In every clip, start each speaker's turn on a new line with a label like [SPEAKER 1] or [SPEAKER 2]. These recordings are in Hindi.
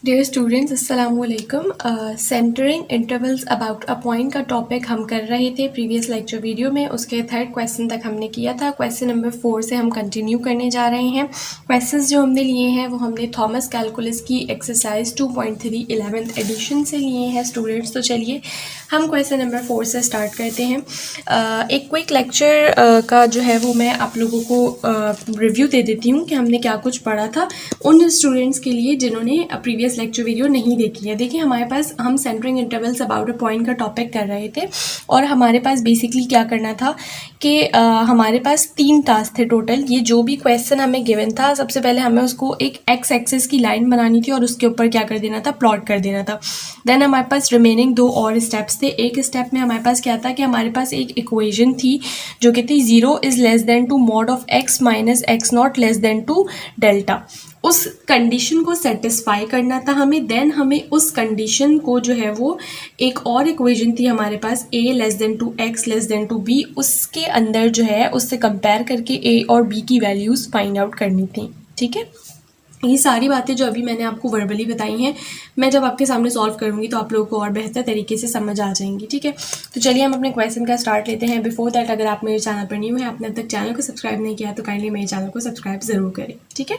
[SPEAKER 1] डियर स्टूडेंट्स अस्सलाम वालेकुम। Centring intervals about a point का टॉपिक हम कर रहे थे प्रीवियस लेक्चर वीडियो में। उसके थर्ड क्वेश्चन तक हमने किया था। क्वेश्चन नंबर 4 से हम कंटिन्यू करने जा रहे हैं। क्वेश्चंस जो हमने लिए हैं वो हमने थॉमस कैलकुलस की एक्सरसाइज 2.3 11th एडिशन से लिए हैं स्टूडेंट्स। तो चलिए हम क्वेश्चन नंबर 4 से स्टार्ट करते हैं। एक क्विक लेक्चर का जो है वो मैं आप लोगों को रिव्यू दे देती हूँ कि हमने क्या कुछ पढ़ा था उन स्टूडेंट्स के लिए जिन्होंने प्रीवियस लेक्चर वीडियो नहीं देखी है। देखिए हमारे पास हम centring intervals about a point का टॉपिक कर रहे थे और हमारे पास बेसिकली क्या करना था कि हमारे पास 3 टास्क थे टोटल। ये जो भी क्वेश्चन हमें गिवन था सबसे पहले हमें उसको एक एक्स एक्सिस की लाइन बनानी थी और उसके ऊपर क्या कर देना था, प्लॉट कर देना था। देन हमारे पास रिमेनिंग 2 और स्टेप्स थे। एक स्टेप में हमारे पास क्या था कि हमारे पास एक इक्वेशन थी जो कि थी 0 is less than to mod of x minus x nought less than to delta. उस कंडीशन को सेटिस्फाई करना था हमें। देन हमें उस कंडीशन को जो है वो एक और इक्वेशन थी हमारे पास a less than to x less than to b, उसके अंदर जो है उससे कंपेयर करके a और b की वैल्यूज़ फाइंड आउट करनी थी। ठीक है, ये सारी बातें जो अभी मैंने आपको वर्बली बताई हैं मैं जब आपके सामने सॉल्व करूंगी तो आप लोगों को और बेहतर तरीके से समझ आ जाएंगी। ठीक है, तो चलिए हम अपने क्वेश्चन का स्टार्ट लेते हैं। बिफोर दैट अगर आप मेरे चैनल पर न्यू है, आपने अब तक चैनल को सब्सक्राइब नहीं किया तो काइंडली मेरे चैनल को सब्सक्राइब ज़रूर करें। ठीक है,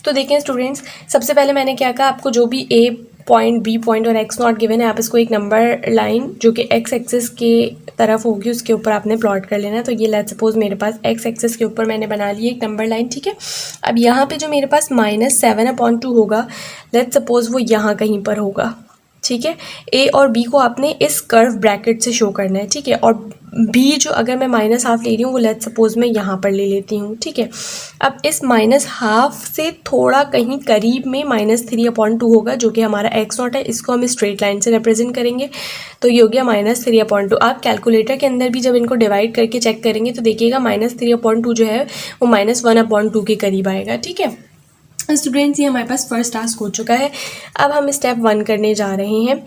[SPEAKER 1] तो देखिए स्टूडेंट्स, सबसे पहले मैंने क्या कहा, आपको जो भी ए पॉइंट बी पॉइंट और एक्स नॉट गिवन है आप इसको एक नंबर लाइन जो कि एक्स एक्सिस के तरफ होगी उसके ऊपर आपने प्लॉट कर लेना है। तो ये लेट्स सपोज मेरे पास एक्स एक्सिस के ऊपर मैंने बना ली एक नंबर लाइन। ठीक है, अब यहाँ पे जो मेरे पास -7/2 होगा, लेट्स सपोज वो यहाँ कहीं पर होगा। ठीक है, ए और बी को आपने इस कर्व ब्रैकेट से शो करना है। ठीक है, और बी जो अगर मैं -1/2 ले रही हूँ वो लेट्स सपोज मैं यहाँ पर ले लेती हूँ। ठीक है, अब इस -1/2 से थोड़ा कहीं करीब में -3/2 होगा जो कि हमारा एक्स नॉट है। इसको हम स्ट्रेट लाइन से रिप्रेजेंट करेंगे तो ये हो गया -3/2। आप कैलकुलेटर के अंदर भी जब इनको डिवाइड करके चेक करेंगे तो देखिएगा -3/2 जो है वो -1/2 के करीब आएगा। ठीक है स्टूडेंट्स, ये हमारे पास फर्स्ट टास्क हो चुका है। अब हम स्टेप 1 करने जा रहे हैं।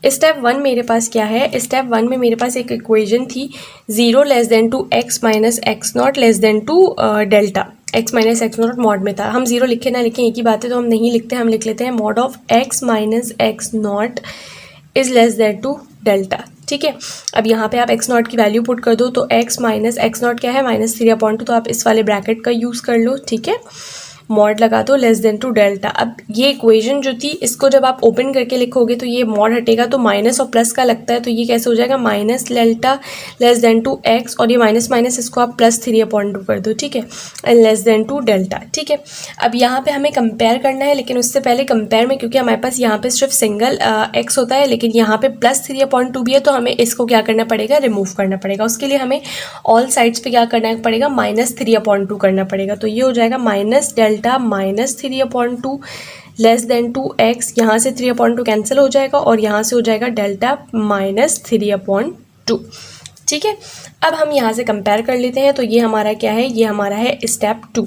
[SPEAKER 1] स्टेप 1 मेरे पास क्या है, स्टेप 1 में मेरे पास एक इक्वेशन थी 0 less than to x minus x nought less than to delta. X minus x nought mod में था। हम 0 लिखे ना लिखें एक ही बात है, तो हम नहीं लिखते, हम लिख लेते हैं mod of x minus x nought is less than to delta. ठीक है, अब यहाँ पे आप एक्स नॉट की वैल्यू पुट कर दो तो एक्स माइनस एक्स नॉट क्या है, -3/2। तो आप इस वाले ब्रैकेट का यूज़ कर लो। ठीक है, मॉड लगा दो लेस देन टू डेल्टा। अब ये इक्वेशन जो थी इसको जब आप ओपन करके लिखोगे तो ये मॉड हटेगा तो माइनस और प्लस का लगता है, तो ये कैसे हो जाएगा, minus delta less than to x, और ये माइनस माइनस इसको आप +3/2 कर दो। ठीक है, and less than to delta. ठीक है, अब यहाँ पे हमें कंपेयर करना है, लेकिन उससे पहले कंपेयर में क्योंकि हमारे पास यहाँ पे सिर्फ सिंगल एक्स होता है लेकिन यहाँ पे +3/2 भी है, तो हमें इसको क्या करना पड़ेगा, रिमूव करना पड़ेगा। उसके लिए हमें ऑल साइड्स पे क्या करना पड़ेगा, -3/2 करना पड़ेगा। तो ये हो जाएगा minus delta -3/2 less than to x. यहाँ से 3/2 कैंसिल हो जाएगा और यहाँ से हो जाएगा डेल्टा -3/2। ठीक है, अब हम यहाँ से कंपेयर कर लेते हैं। तो ये हमारा क्या है, ये हमारा है स्टेप 2।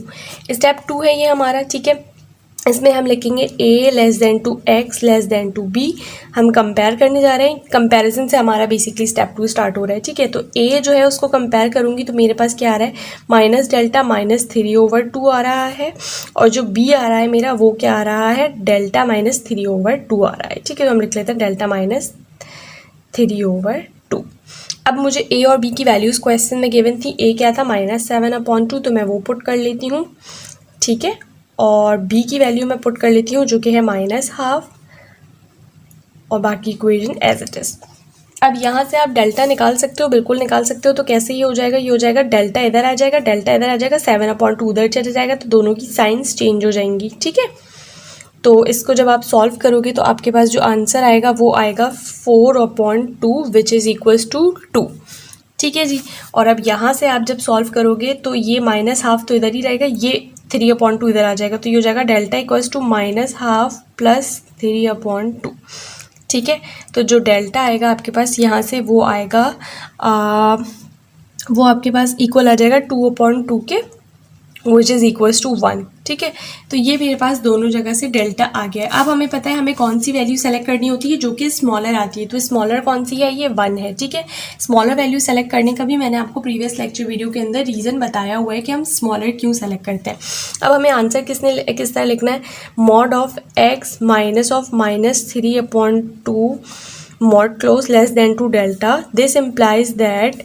[SPEAKER 1] स्टेप 2 है ये हमारा। ठीक है, इसमें हम लिखेंगे a less than to x less than to b. हम कंपेयर करने जा रहे हैं, कंपैरिजन से हमारा बेसिकली स्टेप 2 स्टार्ट हो रहा है। ठीक है, तो a जो है उसको कंपेयर करूंगी तो मेरे पास क्या आ रहा है, माइनस डेल्टा -3/2 आ रहा है, और जो b आ रहा है मेरा वो क्या आ रहा है, डेल्टा -3/2 आ रहा है। ठीक है, तो हम लिख लेते हैं डेल्टा -3/2। अब मुझे a और b की वैल्यूज़ क्वेश्चन में गिवन थी। a क्या था, -7/2, तो मैं वो पुट कर लेती हूँ। ठीक है, और b की वैल्यू मैं पुट कर लेती हूँ जो कि है -1/2, और बाकी इक्वेशन एज इट इज़। अब यहाँ से आप डेल्टा निकाल सकते हो, बिल्कुल निकाल सकते हो। तो कैसे ये हो जाएगा, ये हो जाएगा डेल्टा इधर आ जाएगा, डेल्टा इधर आ जाएगा, 7/2 उधर चले जाएगा, तो दोनों की साइंस चेंज हो जाएंगी। ठीक है, तो इसको जब आप सॉल्व करोगे तो आपके पास जो आंसर आएगा वो आएगा 4/2 विच इज़ इक्वल्स टू 2। ठीक है जी, और अब यहाँ से आप जब सॉल्व करोगे तो ये -1/2 तो इधर ही रहेगा, ये 3/2 इधर आ जाएगा, तो ये हो जाएगा डेल्टा इक्वल्स टू -1/2 + 3/2। ठीक है, तो जो डेल्टा आएगा आपके पास यहाँ से वो आएगा वो आपके पास इक्वल आ जाएगा 2/2 के विच इज़ इक्वल्स टू 1। ठीक है, तो ये मेरे पास दोनों जगह से डेल्टा आ गया है। अब हमें पता है हमें कौन सी वैल्यू सेलेक्ट करनी होती है जो कि स्मॉलर आती है, तो स्मॉलर कौन सी है, ये 1 है। ठीक है, स्मॉलर वैल्यू सेलेक्ट करने का भी मैंने आपको प्रीवियस लेक्चर वीडियो के अंदर रीज़न बताया हुआ है कि हम स्मॉलर क्यों सेलेक्ट करते हैं। अब हमें आंसर किस तरह लिखना है, mod of x minus of -3/2 mod close less than to delta. This implies that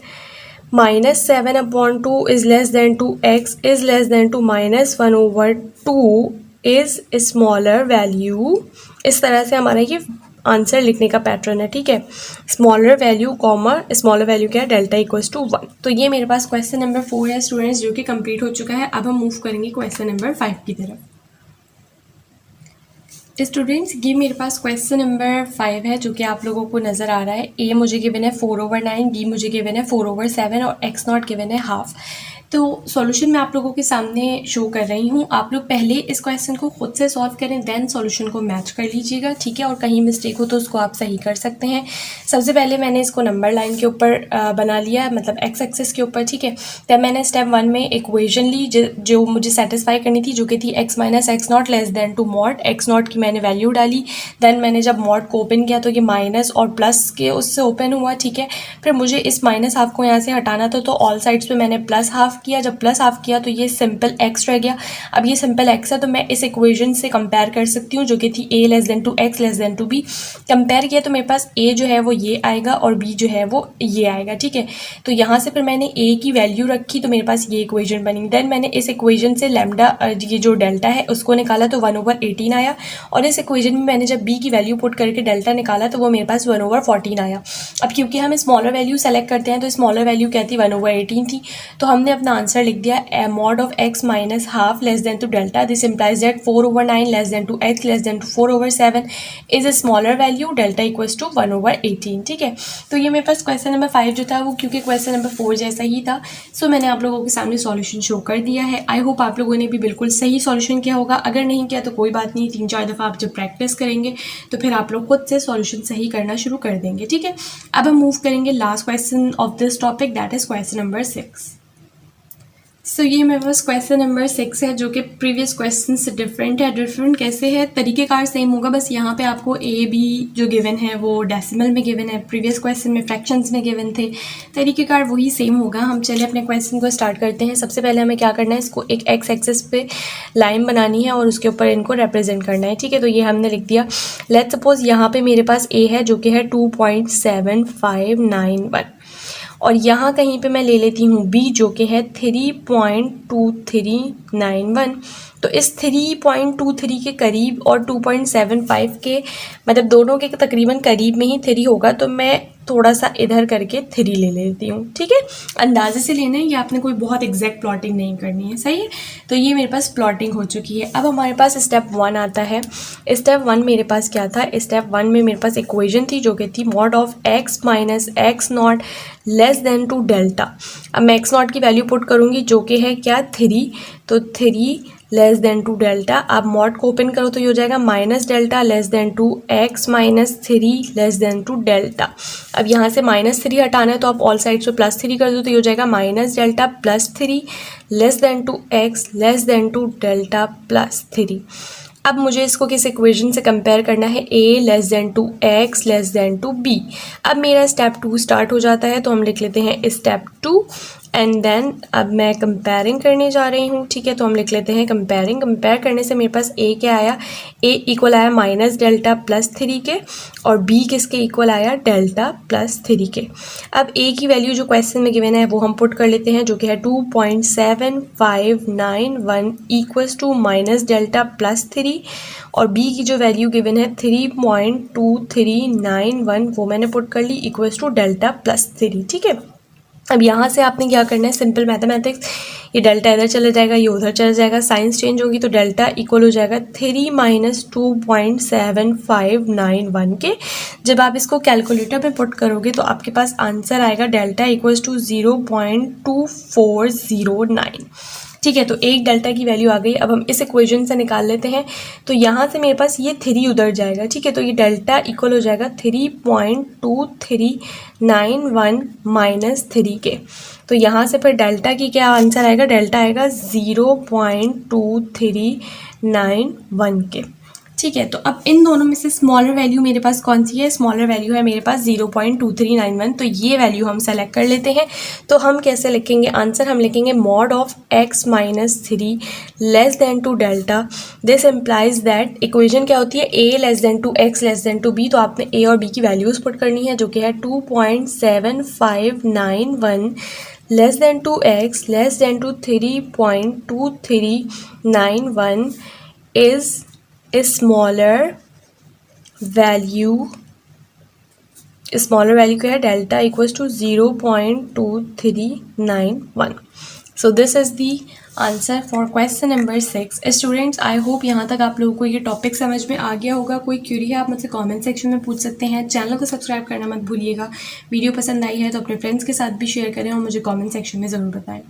[SPEAKER 1] -7/2 is less than 2x is less than to -1/2 is smaller value। इस तरह से हमारा ये आंसर लिखने का पैटर्न है। ठीक है, smaller value comma smaller value क्या है, डेल्टा इक्वल्स टू 1। तो ये मेरे पास क्वेश्चन नंबर 4 है स्टूडेंट्स, जो कि कंप्लीट हो चुका है। अब हम मूव करेंगे क्वेश्चन नंबर 5 की तरफ। स्टूडेंट्स, ये मेरे पास क्वेश्चन नंबर 5 है जो कि आप लोगों को नज़र आ रहा है। ए मुझे गिवन है 4/9, बी मुझे गिवन है 4/7 और एक्स नॉट गिवन है हाफ। तो सॉल्यूशन मैं आप लोगों के सामने शो कर रही हूँ। आप लोग पहले इस क्वेश्चन को खुद से सॉल्व करें, देन सॉल्यूशन को मैच कर लीजिएगा। ठीक है, और कहीं मिस्टेक हो तो उसको आप सही कर सकते हैं। सबसे पहले मैंने इसको नंबर लाइन के ऊपर बना लिया है, मतलब एक्स एक्सिस के ऊपर। ठीक है, तब मैंने स्टेप 1 में इक्वेशन ली जो मुझे सेटिस्फाई करनी थी, जो कि थी x minus x nought less than to mod x nought की मैंने वैल्यू डाली। देन मैंने जब मॉड को ओपन किया तो ये माइनस और प्लस के उससे ओपन हुआ। ठीक है, फिर मुझे इस माइनस हाफ को यहाँ से हटाना था, तो ऑल साइड्स पे मैंने प्लस हाफ किया। जब प्लस हाफ किया तो ये सिंपल एक्स रह गया। अब ये सिंपल एक्स है तो मैं इस इक्वेशन से कंपेयर कर सकती हूँ, जो कि थी a less than to x less than to b. Compare किया तो मेरे पास a जो है वो ये आएगा और b जो है वो ये आएगा। ठीक है, तो यहाँ से फिर मैंने a की वैल्यू रखी तो मेरे पास ये इक्वेशन बनी। देन मैंने इस इक्वेशन से लैम्डा ये जो डेल्टा है उसको निकाला तो 1/18 आया, और इस इक्वेशन में मैंने जब b की वैल्यू पुट करके डेल्टा निकाला तो वो मेरे पास 1/14 आया। अब क्योंकि हम स्मॉलर वैल्यू सेलेक्ट करते हैं तो स्मॉलर वैल्यू क्या थी, 1/18 थी, तो हमने अपना आंसर लिख दिया mod of x minus half less than to delta. This implies that 4/9 less than to x less than to 4/7 is a smaller value, delta equals to 1/18। ठीक है, तो ये मेरे पास क्वेश्चन नंबर 5 जो था वो क्योंकि क्वेश्चन नंबर 4 जैसा ही था, सो मैंने आप लोगों के सामने सॉल्यूशन शो कर दिया है। आई होप आप लोगों ने भी बिल्कुल सही सॉल्यूशन किया होगा। अगर नहीं किया तो कोई बात नहीं, 3-4 दफ़ा आप जब प्रैक्टिस करेंगे तो फिर आप लोग खुद से सॉल्यूशन सही करना शुरू कर देंगे। ठीक है, अब हम मूव करेंगे last question of this topic, that is question number 6। सो ये मेरे पास क्वेश्चन नंबर 6 है जो कि प्रीवियस क्वेश्चन से डिफरेंट है। डिफरेंट कैसे है, तरीक़ेकार सेम होगा, बस यहाँ पे आपको ए बी जो गिवन है वो डेसिमल में गिवन है, प्रीवियस क्वेश्चन में फ्रैक्शंस में गिवन थे। तरीक़ेकार वही सेम होगा। हम चलिए अपने क्वेश्चन को स्टार्ट करते हैं। सबसे पहले हमें क्या करना है, इसको एक एक्स एक्सिस पे लाइन बनानी है और उसके ऊपर इनको रिप्रेजेंट करना है। ठीक है, तो ये हमने लिख दिया। लेट्स सपोज यहाँ पर मेरे पास ए है जो कि है 2.7591, और यहाँ कहीं पे मैं ले लेती हूँ b जो कि है 3.2391। तो इस 3.23 के करीब और 2.75 के मतलब दोनों के तकरीबन करीब में ही 3 होगा, तो मैं थोड़ा सा इधर करके 3 ले लेती हूँ। ठीक है, अंदाजे से लेना है, ये आपने कोई बहुत एग्जैक्ट प्लॉटिंग नहीं करनी है। सही है, तो ये मेरे पास प्लॉटिंग हो चुकी है। अब हमारे पास स्टेप 1 आता है। स्टेप 1 मेरे पास क्या था, स्टेप 1 में मेरे पास इक्वेशन थी जो कि थी mod of x minus x nought less than to delta. अब मैं एक्स नॉट की वैल्यू पुट करूँगी जो कि है क्या 3, तो 3 लेस देन टू डेल्टा। आप मॉड को ओपन करो तो ये हो जाएगा minus delta less than to x minus 3 less than to delta. अब यहाँ से -3 हटाना है तो आप ऑल साइड्स पे +3 कर दो तो ये हो जाएगा minus delta plus 3 less than to x less than to delta plus 3। अब मुझे इसको किस इक्वेशन से कंपेयर करना है, a less than to x less than to b। अब मेरा स्टेप 2 स्टार्ट हो जाता है, तो हम लिख लेते हैं स्टेप 2 एंड देन अब मैं कंपेयरिंग करने जा रही हूँ। ठीक है, तो हम लिख लेते हैं कंपेयरिंग। कंपेयर करने से मेरे पास a क्या आया, a इक्वल आया माइनस डेल्टा प्लस 3 के, और b किसके इक्वल आया, डेल्टा प्लस 3 के। अब a की वैल्यू जो क्वेश्चन में गिवन है वो हम पुट कर लेते हैं, जो कि है 2.7591 equals to minus delta plus 3, और b की जो वैल्यू गिवन है 3.2391 वो मैंने पुट कर ली इक्वल्स टू डेल्टा प्लस 3। ठीक है, अब यहाँ से आपने क्या करना है, सिंपल मैथमेटिक्स, ये डेल्टा इधर चला जाएगा, ये उधर चला जाएगा, साइंस चेंज होगी तो डेल्टा इक्वल हो जाएगा 3 माइनस 2.7591 के। जब आप इसको कैलकुलेटर में पुट करोगे तो आपके पास आंसर आएगा डेल्टा इक्वल्स टू 0.2409। ठीक है, तो एक डेल्टा की वैल्यू आ गई। अब हम इस इक्वेशन से निकाल लेते हैं। तो यहाँ से मेरे पास ये 3 उधर जाएगा। ठीक है, तो ये डेल्टा इक्वल हो जाएगा 3.2391 माइनस 3 के। तो यहाँ से फिर डेल्टा की क्या आंसर आएगा, डेल्टा आएगा 0.2391 के। ठीक है, तो अब इन दोनों में से स्मॉलर वैल्यू मेरे पास कौन सी है, स्मॉलर वैल्यू है मेरे पास 0.2391। तो ये वैल्यू हम सेलेक्ट कर लेते हैं। तो हम कैसे लिखेंगे आंसर, हम लिखेंगे mod of x minus 3 less than to delta. This implies that, equation क्या होती है, a less than to x less than to b। तो आपने a और b की वैल्यूज़ पुट करनी है, जो कि है 2.7591 less than to x less than to 3.2391 is smaller value क्या है, delta equals to 0.2391। So this is the answer for question number 6। Students, I hope यहाँ तक आप लोगों को ये टॉपिक समझ में आ गया होगा। कोई क्यूरी है आप मुझसे कमेंट सेक्शन में पूछ सकते हैं। चैनल को सब्सक्राइब करना मत भूलिएगा। वीडियो पसंद आई है तो अपने फ्रेंड्स के साथ भी शेयर करें और मुझे कमेंट सेक्शन में ज़रूर बताएं।